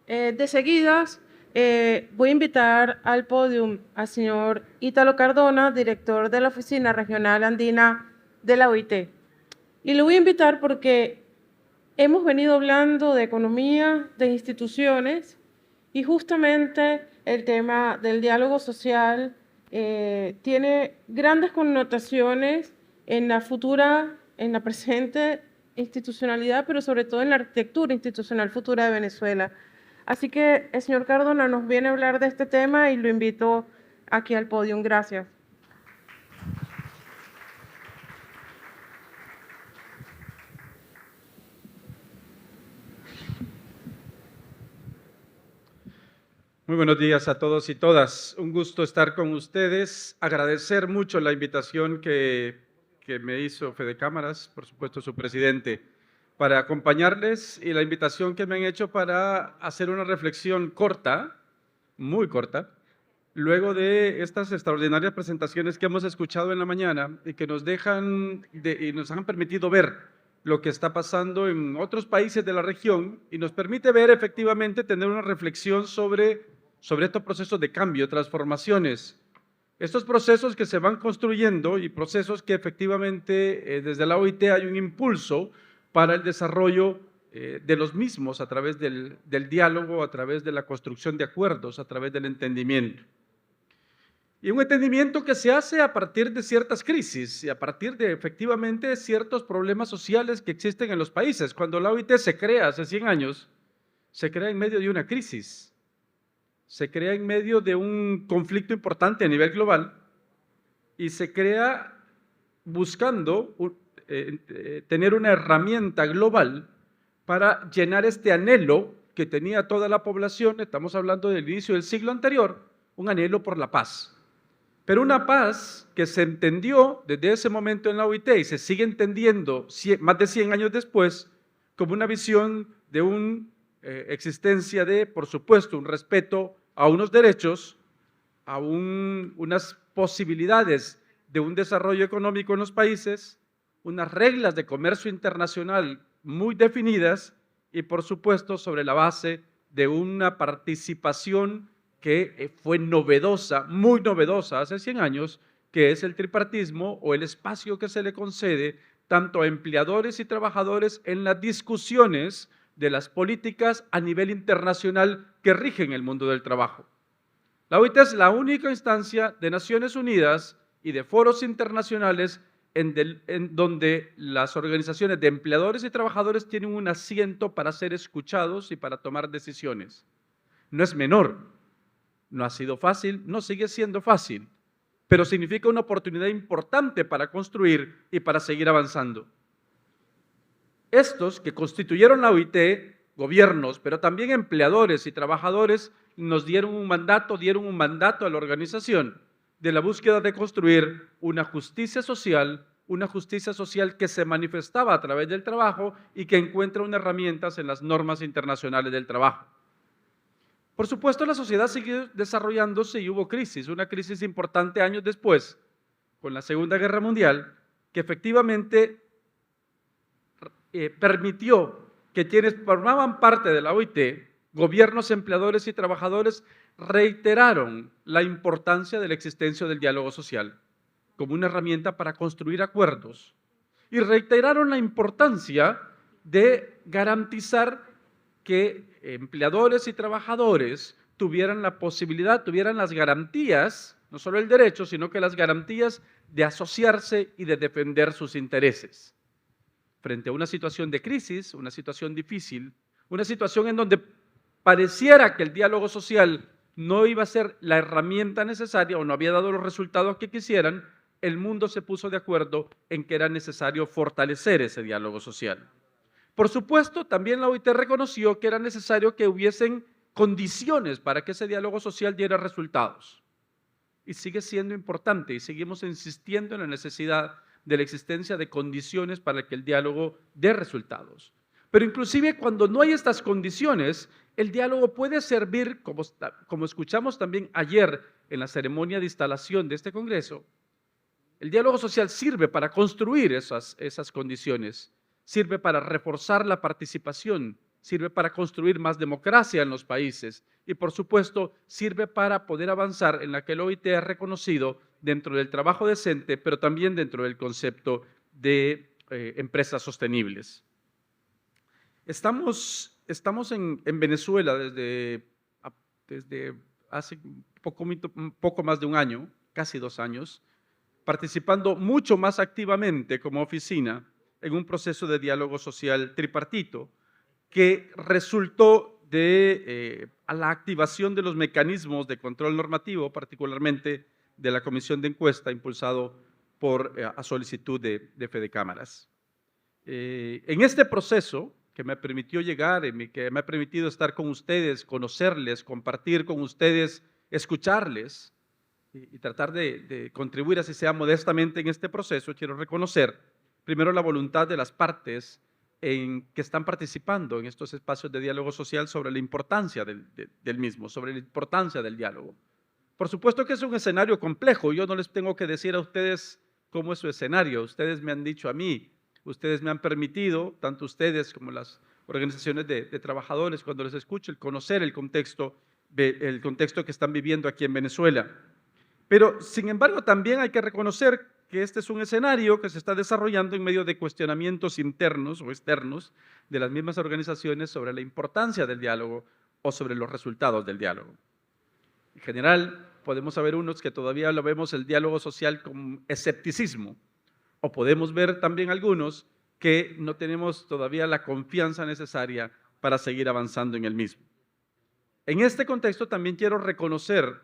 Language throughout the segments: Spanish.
De seguidas, voy a invitar al podium al señor Ítalo Cardona, director de la Oficina Regional Andina de la OIT. Y lo voy a invitar porque hemos venido hablando de economía, de instituciones, y justamente el tema del diálogo social tiene grandes connotaciones en la futura, en la presente institucionalidad, pero sobre todo en la arquitectura institucional futura de Venezuela. Así que el señor Cardona nos viene a hablar de este tema y lo invito aquí al podio. Gracias. Muy buenos días a todos y todas. Un gusto estar con ustedes. Agradecer mucho la invitación que me hizo Fede Cámaras, por supuesto su presidente, para acompañarles y la invitación que me han hecho para hacer una reflexión corta, muy corta, luego de estas extraordinarias presentaciones que hemos escuchado en la mañana y que nos y nos han permitido ver lo que está pasando en otros países de la región y nos permite ver efectivamente, tener una reflexión sobre estos procesos de cambio, transformaciones, estos procesos que se van construyendo y procesos que efectivamente desde la OIT hay un impulso para el desarrollo de los mismos a través del diálogo, a través de la construcción de acuerdos, a través del entendimiento. Y un entendimiento que se hace a partir de ciertas crisis y a partir de efectivamente ciertos problemas sociales que existen en los países. Cuando la OIT se crea hace 100 años, se crea en medio de una crisis, se crea en medio de un conflicto importante a nivel global y se crea buscando tener una herramienta global para llenar este anhelo que tenía toda la población. Estamos hablando del inicio del siglo anterior, un anhelo por la paz. Pero una paz que se entendió desde ese momento en la OIT y se sigue entendiendo más de 100 años después como una visión de una existencia de, por supuesto, un respeto a unos derechos, a unas posibilidades de un desarrollo económico en los países, unas reglas de comercio internacional muy definidas y, por supuesto, sobre la base de una participación que fue novedosa, muy novedosa hace 100 años, que es el tripartismo o el espacio que se le concede tanto a empleadores y trabajadores en las discusiones de las políticas a nivel internacional que rigen el mundo del trabajo. La OIT es la única instancia de Naciones Unidas y de foros internacionales en donde las organizaciones de empleadores y trabajadores tienen un asiento para ser escuchados y para tomar decisiones. No es menor, no ha sido fácil, no sigue siendo fácil, pero significa una oportunidad importante para construir y para seguir avanzando. Estos que constituyeron la OIT, gobiernos, pero también empleadores y trabajadores, nos dieron un mandato a la organización de la búsqueda de construir una justicia social que se manifestaba a través del trabajo y que encuentra unas herramientas en las normas internacionales del trabajo. Por supuesto, la sociedad siguió desarrollándose y hubo crisis, una crisis importante años después, con la Segunda Guerra Mundial, que efectivamente permitió que quienes formaban parte de la OIT, gobiernos, empleadores y trabajadores, reiteraron la importancia de la existencia del diálogo social como una herramienta para construir acuerdos y reiteraron la importancia de garantizar que empleadores y trabajadores tuvieran la posibilidad, tuvieran las garantías, no solo el derecho, sino que las garantías de asociarse y de defender sus intereses. Frente a una situación de crisis, una situación difícil, una situación en donde pareciera que el diálogo social no iba a ser la herramienta necesaria o no había dado los resultados que quisieran, el mundo se puso de acuerdo en que era necesario fortalecer ese diálogo social. Por supuesto, también la OIT reconoció que era necesario que hubiesen condiciones para que ese diálogo social diera resultados. Y sigue siendo importante y seguimos insistiendo en la necesidad de la existencia de condiciones para que el diálogo dé resultados. Pero inclusive cuando no hay estas condiciones, el diálogo puede servir, como escuchamos también ayer en la ceremonia de instalación de este Congreso, el diálogo social sirve para construir esas condiciones, sirve para reforzar la participación, sirve para construir más democracia en los países y, por supuesto, sirve para poder avanzar en la que el OIT ha reconocido dentro del trabajo decente, pero también dentro del concepto de empresas sostenibles. Estamos en Venezuela desde hace un poco más de un año, casi 2 años, participando mucho más activamente como oficina en un proceso de diálogo social tripartito que resultó de la activación de los mecanismos de control normativo, particularmente de la Comisión de Encuesta impulsado a solicitud de Fedecámaras. En este proceso que me permitió llegar, que me ha permitido estar con ustedes, conocerles, compartir con ustedes, escucharles y tratar de contribuir, así sea modestamente, en este proceso, quiero reconocer primero la voluntad de las partes que están participando en estos espacios de diálogo social sobre la importancia del mismo, sobre la importancia del diálogo. Por supuesto que es un escenario complejo, yo no les tengo que decir a ustedes cómo es su escenario, ustedes me han dicho a mí, ustedes me han permitido, tanto ustedes como las organizaciones de trabajadores, cuando les escucho, el conocer el contexto que están viviendo aquí en Venezuela. Pero, sin embargo, también hay que reconocer que este es un escenario que se está desarrollando en medio de cuestionamientos internos o externos de las mismas organizaciones sobre la importancia del diálogo o sobre los resultados del diálogo. En general, podemos haber unos que todavía lo vemos el diálogo social con escepticismo, o podemos ver también algunos que no tenemos todavía la confianza necesaria para seguir avanzando en el mismo. En este contexto también quiero reconocer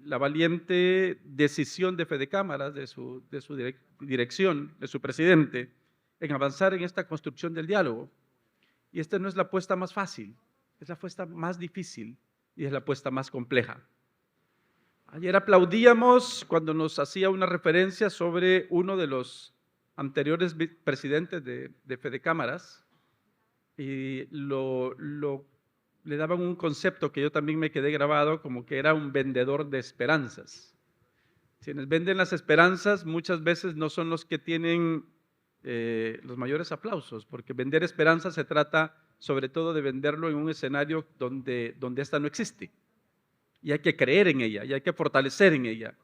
la valiente decisión de Fedecámaras, de su dirección, de su presidente, en avanzar en esta construcción del diálogo. Y esta no es la apuesta más fácil, es la apuesta más difícil y es la apuesta más compleja. Ayer aplaudíamos cuando nos hacía una referencia sobre uno de los anteriores presidentes de Fedecámaras y le daban un concepto que yo también me quedé grabado como que era un vendedor de esperanzas. Quienes venden las esperanzas muchas veces no son los que tienen los mayores aplausos, porque vender esperanzas se trata sobre todo de venderlo en un escenario donde esta no existe. Y hay que creer en ella, y hay que fortalecer en ella.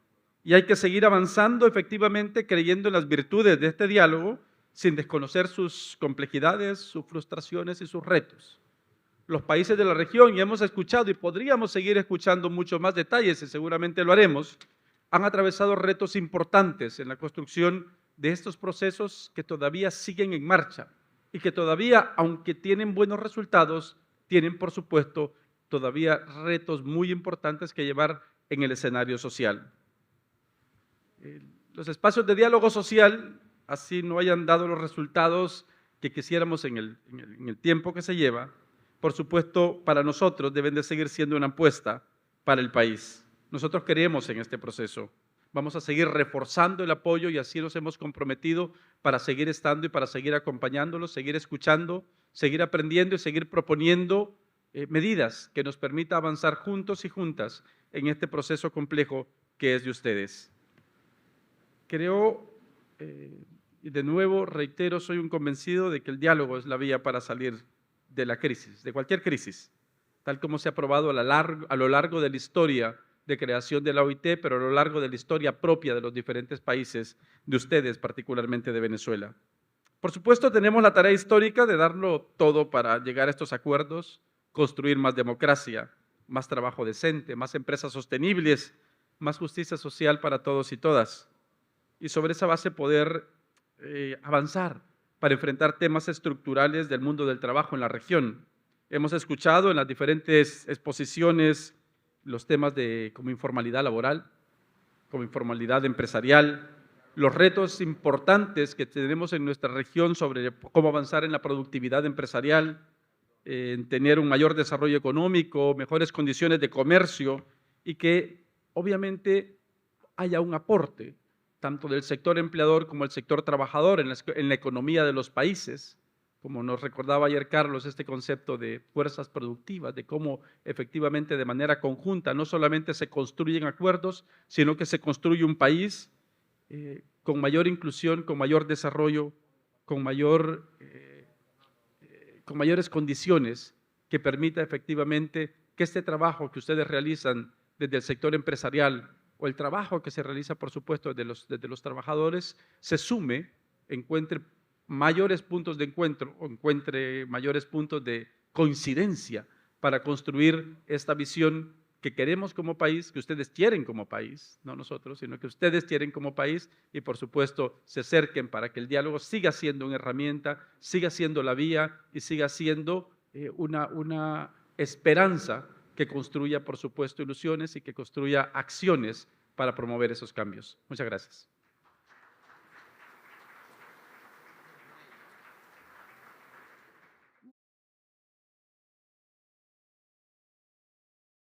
Y hay que seguir avanzando efectivamente creyendo en las virtudes de este diálogo sin desconocer sus complejidades, sus frustraciones y sus retos. Los países de la región, y hemos escuchado y podríamos seguir escuchando muchos más detalles y seguramente lo haremos, han atravesado retos importantes en la construcción de estos procesos que todavía siguen en marcha y que todavía, aunque tienen buenos resultados, tienen por supuesto todavía retos muy importantes que llevar en el escenario social. Los espacios de diálogo social, así no hayan dado los resultados que quisiéramos en el tiempo que se lleva, por supuesto, para nosotros deben de seguir siendo una apuesta para el país. Nosotros creemos en este proceso. Vamos a seguir reforzando el apoyo y así nos hemos comprometido para seguir estando y para seguir acompañándolos, seguir escuchando, seguir aprendiendo y seguir proponiendo medidas que nos permita avanzar juntos y juntas en este proceso complejo que es de ustedes. Creo, y de nuevo reitero, soy un convencido de que el diálogo es la vía para salir de la crisis, de cualquier crisis, tal como se ha probado a lo largo de la historia de creación de la OIT, pero a lo largo de la historia propia de los diferentes países, de ustedes, particularmente de Venezuela. Por supuesto, tenemos la tarea histórica de darlo todo para llegar a estos acuerdos, construir más democracia, más trabajo decente, más empresas sostenibles, más justicia social para todos y todas. Y sobre esa base poder avanzar para enfrentar temas estructurales del mundo del trabajo en la región. Hemos escuchado en las diferentes exposiciones los temas como informalidad laboral, como informalidad empresarial, los retos importantes que tenemos en nuestra región sobre cómo avanzar en la productividad empresarial, en tener un mayor desarrollo económico, mejores condiciones de comercio y que obviamente haya un aporte tanto del sector empleador como del sector trabajador en la economía de los países, como nos recordaba ayer Carlos, este concepto de fuerzas productivas, de cómo efectivamente de manera conjunta no solamente se construyen acuerdos, sino que se construye un país con mayor inclusión, con mayor desarrollo, con mayor con mayores condiciones que permita efectivamente que este trabajo que ustedes realizan desde el sector empresarial o el trabajo que se realiza, por supuesto, desde los trabajadores, se sume, encuentre mayores puntos de encuentro o encuentre mayores puntos de coincidencia para construir esta visión que queremos como país, que ustedes quieren como país, no nosotros, sino que ustedes quieren como país y por supuesto se acerquen para que el diálogo siga siendo una herramienta, siga siendo la vía y siga siendo una esperanza que construya por supuesto ilusiones y que construya acciones para promover esos cambios. Muchas gracias.